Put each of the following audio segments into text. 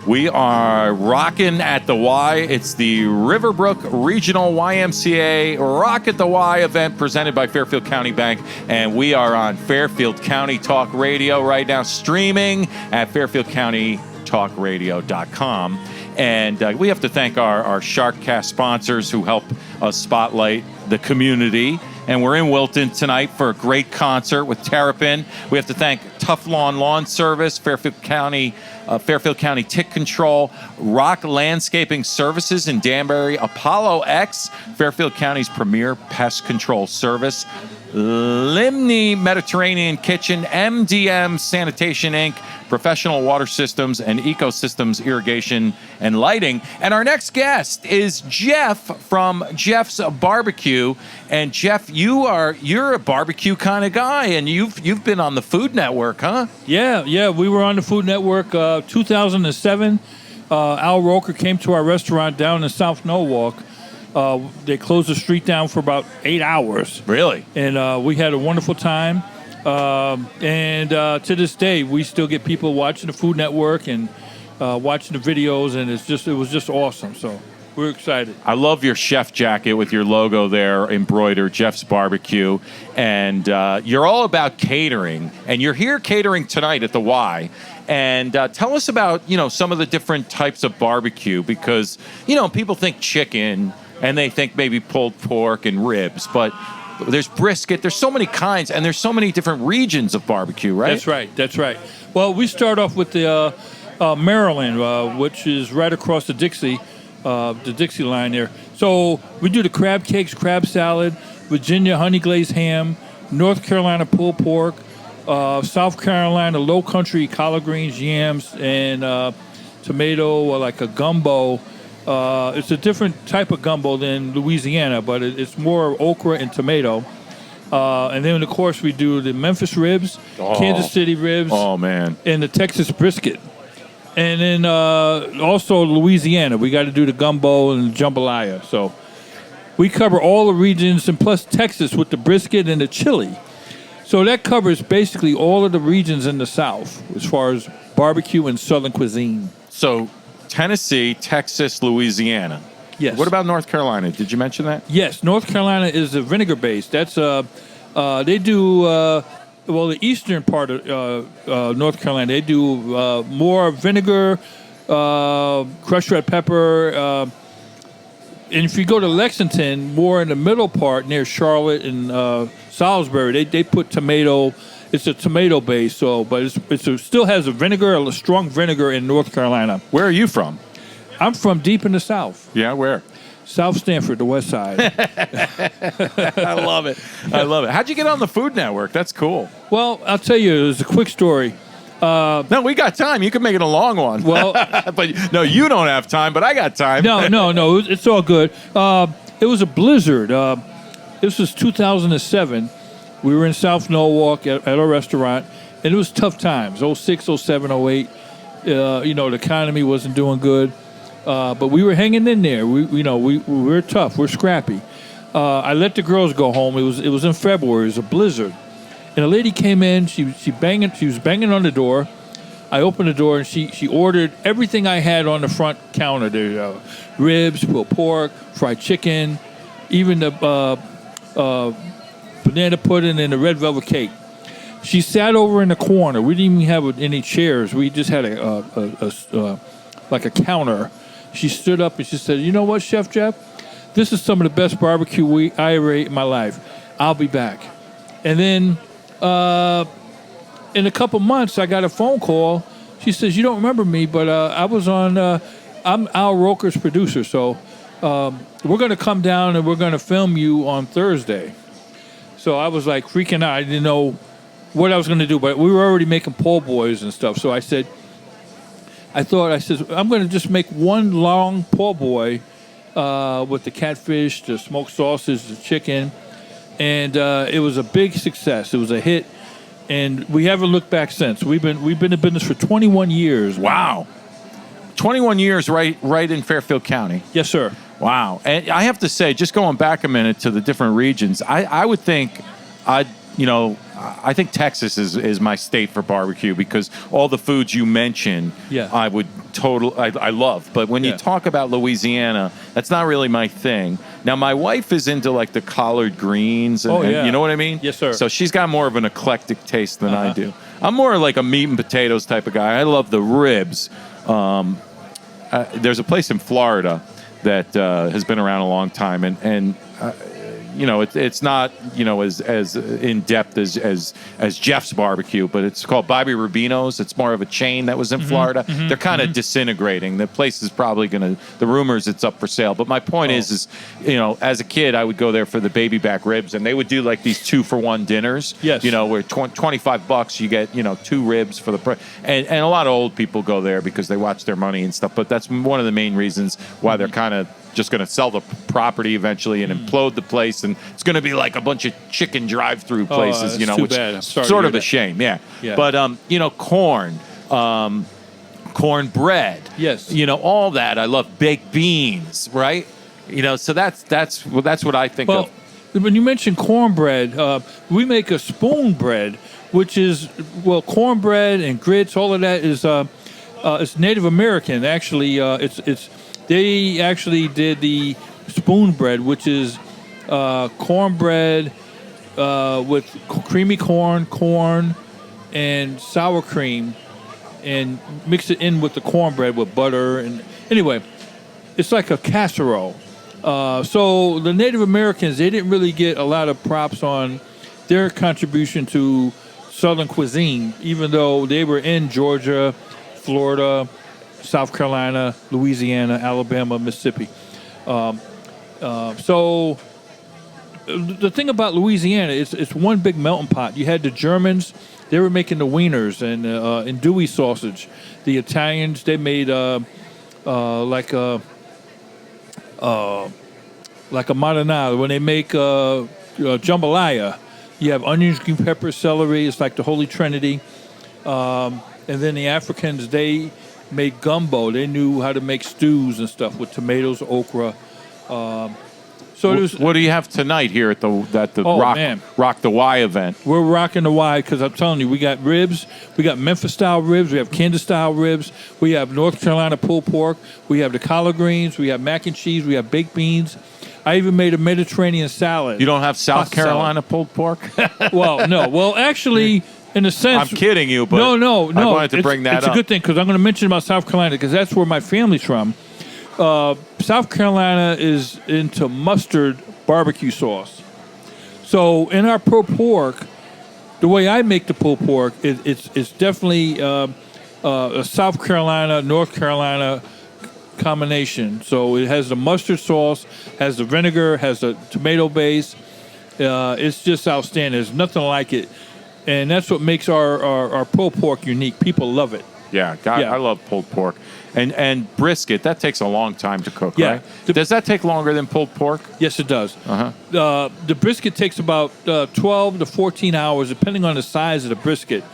We are rocking at the Y. It's the Riverbrok Regional YMCA Rock at the Y event presented by Fairfield County Bank. And we are on Fairfield County Talk Radio right now, streaming at fairfieldcountytalkradio.com. And we have to thank our SharkCast sponsors who help us spotlight the community. And we're in Wilton tonight for a great concert with Terrapin. We have to thank Tough Lawn Service, Fairfield County Tick Control, Rock Landscaping Services in Danbury, Apollo X, Fairfield County's premier pest control service, Limney Mediterranean Kitchen, MDM Sanitation Inc., Professional Water Systems and Ecosystems Irrigation and Lighting. And our next guest is Jeff from Jeff's Barbecue. And Jeff, you're a barbecue kind of guy, and you've been on the Food Network, huh? Yeah, we were on the Food Network 2007. Al Roker came to our restaurant down in South Norwalk. They closed the street down for about 8 hours. Really? And we had a wonderful time. And to this day, we still get people watching the Food Network and watching the videos, and it was just awesome. So we're excited. I love your chef jacket with your logo there embroidered, Jeff's Barbecue. And you're all about catering, and you're here catering tonight at the Y. And tell us about, some of the different types of barbecue, because, people think chicken and they think maybe pulled pork and ribs, but there's brisket. There's so many kinds, and there's so many different regions of barbecue, right? That's right. Well, we start off with the Maryland, which is right across the Dixie line there. So we do the crab cakes, crab salad, Virginia honey glazed ham, North Carolina pulled pork, South Carolina low country collard greens, yams, and tomato, or like a gumbo. It's a different type of gumbo than Louisiana, but it's more okra and tomato. And then, of course, we do the Memphis ribs, Kansas City ribs, and the Texas brisket. And then also Louisiana, we got to do the gumbo and the jambalaya. So we cover all the regions, and plus Texas with the brisket and the chili. So that covers basically all of the regions in the South as far as barbecue and Southern cuisine. So Tennessee, Texas, Louisiana. Yes. What about North Carolina? Did you mention that? Yes, North Carolina is a vinegar base. That's they do the eastern part of North Carolina. They do more vinegar, crushed red pepper, and if you go to Lexington, more in the middle part near Charlotte and Salisbury, they put tomato. It's a tomato base, but it still has a strong vinegar in North Carolina. Where are you from? I'm from deep in the South. Yeah, where? South Stanford, the west side. I love it. How'd you get on the Food Network? That's cool. Well, I'll tell you, it was a quick story. No, we got time. You can make it a long one. Well, but no, you don't have time, but I got time. No, it's all good. It was a blizzard. This was 2007. We were in South Norwalk at our restaurant, and it was tough times. 06, 07, 08. The economy wasn't doing good, but we were hanging in there. We're tough. We're scrappy. I let the girls go home. It was in February. It was a blizzard, and a lady came in. She was banging on the door. I opened the door, and she ordered everything I had on the front counter. There's ribs, pulled pork, fried chicken, even the banana pudding and the red velvet cake. She sat over in the corner. We didn't even have any chairs. We just had like a counter. She stood up and she said, "You know what, Chef Jeff? This is some of the best barbecue I ever ate in my life. I'll be back." And then in a couple months, I got a phone call. She says, "You don't remember me, but I was on. I'm Al Roker's producer, so we're going to come down and we're going to film you on Thursday." So I was like freaking out. I didn't know what I was going to do, but we were already making po' boys and stuff. So I said, I'm going to just make one long po' boy with the catfish, the smoked sausage, the chicken. And it was a big success. It was a hit. And we haven't looked back since. We've been in business for 21 years. Wow. 21 years right in Fairfield County. Yes, sir. Wow. And I have to say, just going back a minute to the different regions, I would think I I think Texas is my state for barbecue because all the foods you mentioned, Yeah. I would I love. But when you Yeah. talk about Louisiana, that's not really my thing. Now, my wife is into like the collard greens, and, Oh, and yeah. you know what I mean? Yes, sir. So she's got more of an eclectic taste than I Uh-huh. do. I'm more like a meat and potatoes type of guy. I love the ribs. There's a place in Florida that has been around a long time, and it's not as in depth as Jeff's barbecue, but it's called Bobby Rubino's. It's more of a chain that was in Florida. They're kind of disintegrating. The place is probably the rumors it's up for sale. But my point is as a kid I would go there for the baby back ribs, and they would do like these 2-for-1 dinners. Yes. Where $25 you get 2 ribs for the price, and a lot of old people go there because they watch their money and stuff. But that's one of the main reasons why they're kind of just going to sell the property eventually and implode the place, and it's going to be like a bunch of chicken drive-through places, that's too which bad. I'm sorry to sort hear of a that. shame, yeah. Yeah. But cornbread, Yes. all that. I love baked beans, right? So that's what I think Well, of. when you mention cornbread, we make a spoon bread, which is cornbread and grits. All of that is it's Native American. Actually, they actually did the spoon bread, which is cornbread with creamy corn, and sour cream, and mix it in with the cornbread with butter. And anyway, it's like a casserole. So the Native Americans, they didn't really get a lot of props on their contribution to Southern cuisine, even though they were in Georgia, Florida, South Carolina, Louisiana, Alabama, Mississippi. So the thing about Louisiana is it's one big melting pot. You had the Germans; they were making the wieners and Dewey sausage. The Italians, they made like a marinara. When they make jambalaya, you have onions, green pepper, celery. It's like the Holy Trinity. And then the Africans, they made gumbo. They knew how to make stews and stuff with tomatoes, okra. So it was. What do you have tonight here at the Oh, Rock man. Rock the Y event? We're rocking the Y because I'm telling you, we got ribs. We got Memphis-style ribs. We have Kansas-style ribs. We have North Carolina pulled pork. We have the collard greens. We have mac and cheese. We have baked beans. I even made a Mediterranean salad. You don't have South Pasta Carolina pulled pork? Well, no. Well, actually, in a sense. I'm kidding you, but No. I wanted to bring that it's up. It's a good thing because I'm going to mention about South Carolina because that's where my family's from. South Carolina is into mustard barbecue sauce. So in our pulled pork, the way I make the pulled pork, it's definitely a South Carolina, North Carolina combination. So it has the mustard sauce, has the vinegar, has the tomato base. It's just outstanding. There's nothing like it. And that's what makes our pulled pork unique. People love it. Yeah, Yeah. I love pulled pork. And brisket, that takes a long time to cook, Yeah. right? Does that take longer than pulled pork? Yes, it does. Uh-huh. The brisket takes about 12 to 14 hours, depending on the size of the brisket.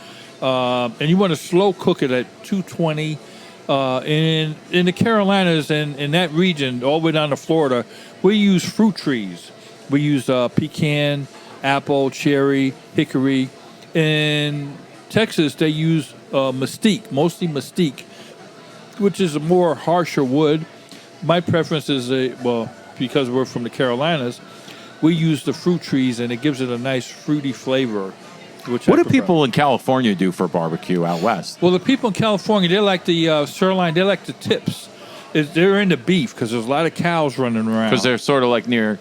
And you want to slow cook it at 220. In the Carolinas and in that region, all the way down to Florida, we use fruit trees. We use pecan, apple, cherry, hickory. In Texas, they use mesquite, mostly mesquite, which is a more harsher wood. My preference is, because we're from the Carolinas, we use the fruit trees, and it gives it a nice fruity flavor. Which What I do prefer. people in California do for barbecue out west? Well, the people in California, they like the sirloin. They like the tips. They're into beef because there's a lot of cows running around. Because they're sort of like near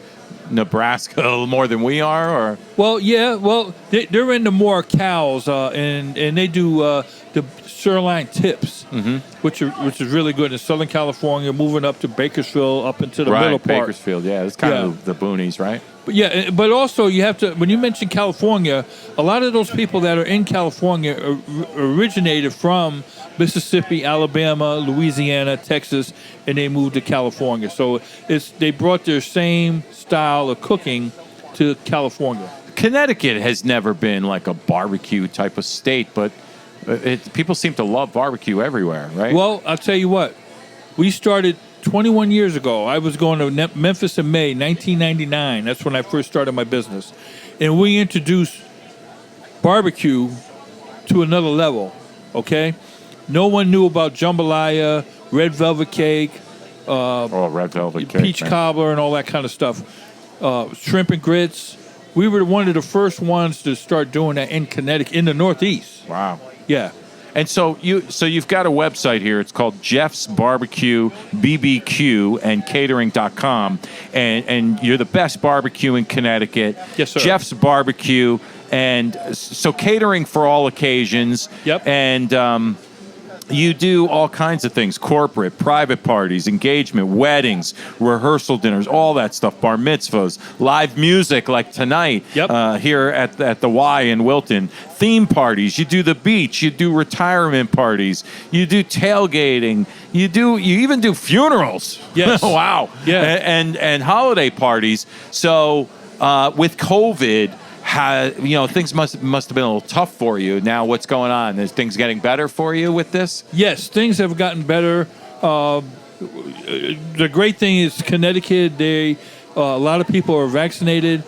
Nebraska a little more than we are, or Well, yeah. Well, they're into more cows, and they do the sirloin tips, which is really good in Southern California. Moving up to Bakersfield, up into the middle part. Bakersfield, yeah, it's kind of the boonies, right? But yeah, but also you have to. When you mention California, a lot of those people that are in California originated from Mississippi, Alabama, Louisiana, Texas, and they moved to California. So they brought their same style of cooking to California. Connecticut has never been like a barbecue type of state, but people seem to love barbecue everywhere, right? Well, I'll tell you what. We started 21 years ago. I was going to Memphis in May 1999. That's when I first started my business. And we introduced barbecue to another level. Okay, no one knew about jambalaya, red velvet cake, Red velvet cake, peach cobbler, and all that kind of stuff. Shrimp and grits. We were one of the first ones to start doing that in Connecticut, in the Northeast. Wow. Yeah. And so you've got a website here. It's called Jeff's Barbecue BBQ and Catering.com, and you're the best barbecue in Connecticut. Yes, sir. Jeff's Barbecue, and so catering for all occasions. Yep. And you do all kinds of things: corporate, private parties, engagement, weddings, rehearsal dinners, all that stuff, bar mitzvahs, live music like tonight. Yep. Here at the Y in Wilton, theme parties. You do the beach. You do retirement parties. You do tailgating. You even do funerals. Yes. Wow. Yeah. And holiday parties. So with COVID, things must have been a little tough for you. Now, what's going on? Is things getting better for you with this? Yes, things have gotten better. The great thing is Connecticut. A lot of people are vaccinated,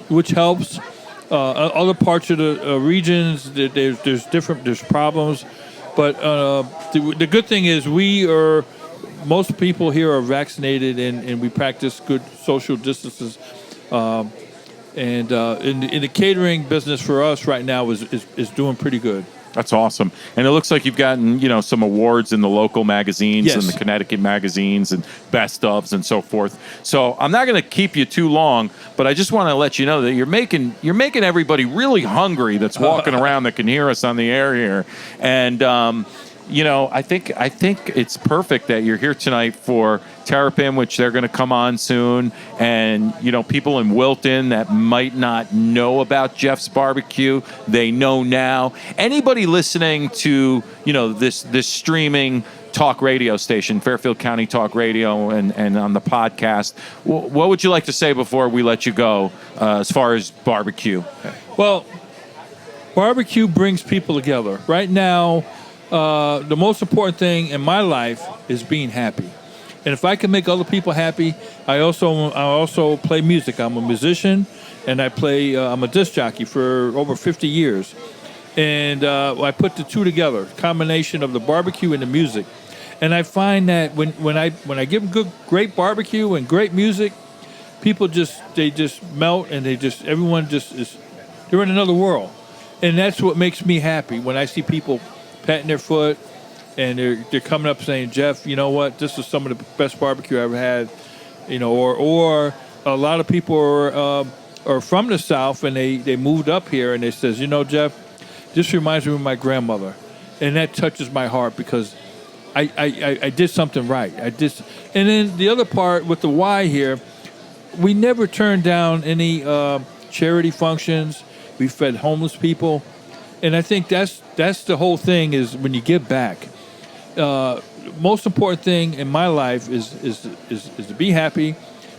which helps. Other parts of the regions, there's problems, but the good thing is most people here are vaccinated, and we practice good social distances. And in the catering business for us right now is doing pretty good. That's awesome. And it looks like you've gotten, some awards in the local magazines Yes. and the Connecticut magazines and best ofs and so forth. So I'm not going to keep you too long, but I just want to let you know that you're making everybody really hungry that's walking around that can hear us on the air here. And I think it's perfect that you're here tonight for Terrapin, which they're going to come on soon, and people in Wilton that might not know about Jeff's Barbecue, they know now. Anybody listening to this streaming talk radio station, Fairfield County Talk Radio, and on the podcast, what would you like to say before we let you go as far as barbecue? Well, barbecue brings people together. Right now, the most important thing in my life is being happy. And if I can make other people happy, I also play music. I'm a musician, and I'm a disc jockey for over 50 years. And I put the two together, combination of the barbecue and the music. And I find that when I give them great barbecue and great music, people just melt, and everyone they're in another world. And that's what makes me happy when I see people patting their foot, and they're coming up saying, Jeff, you know what? This is some of the best barbecue I ever had. Or a lot of people are from the South, and they moved up here, and they says, Jeff, this reminds me of my grandmother, and that touches my heart because I did something right. And then the other part with the Y here, we never turned down any charity functions. We fed homeless people. And I think that's the whole thing is when you give back. Most important thing in my life is to be happy,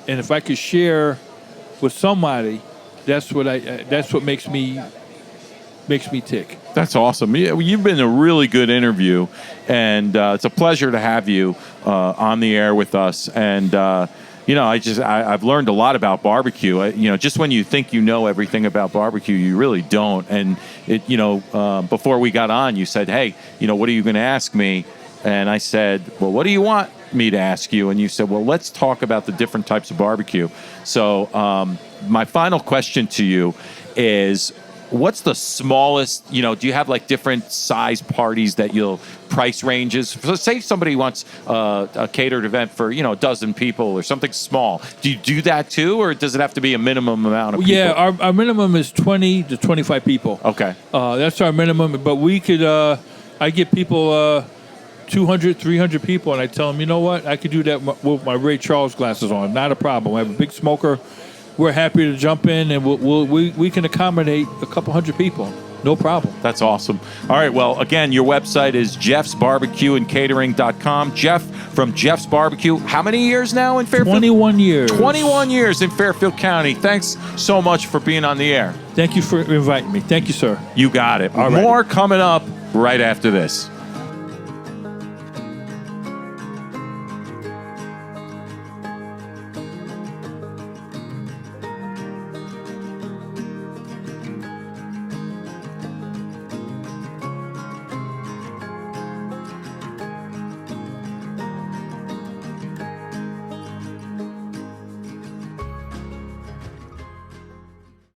and if I could share with somebody, that's what makes me tick. That's awesome. You've been a really good interview, and it's a pleasure to have you on the air with us. And I've learned a lot about barbecue. Just when you think you know everything about barbecue, you really don't. And before we got on, you said, "Hey, what are you going to ask me?" And I said, "Well, what do you want me to ask you?" And you said, "Well, let's talk about the different types of barbecue." So my final question to you is, what's the smallest, do you have like different size parties that price ranges? So say somebody wants a catered event for, a dozen people or something small. Do you do that too, or does it have to be a minimum amount of people? Yeah, our minimum is 20 to 25 people. Okay. That's our minimum, but we could, I get people 200, 300 people, and I tell them, you know what, I could do that with my Ray Charles glasses on. Not a problem. I have a big smoker. We're happy to jump in, and we can accommodate a couple hundred people. No problem. That's awesome. All right. Well, again, your website is jeffsbarbecueandcatering.com. Jeff from Jeff's Barbecue. How many years now in Fairfield? 21 years. 21 years in Fairfield County. Thanks so much for being on the air. Thank you for inviting me. Thank you, sir. You got it. All right. More coming up right after this.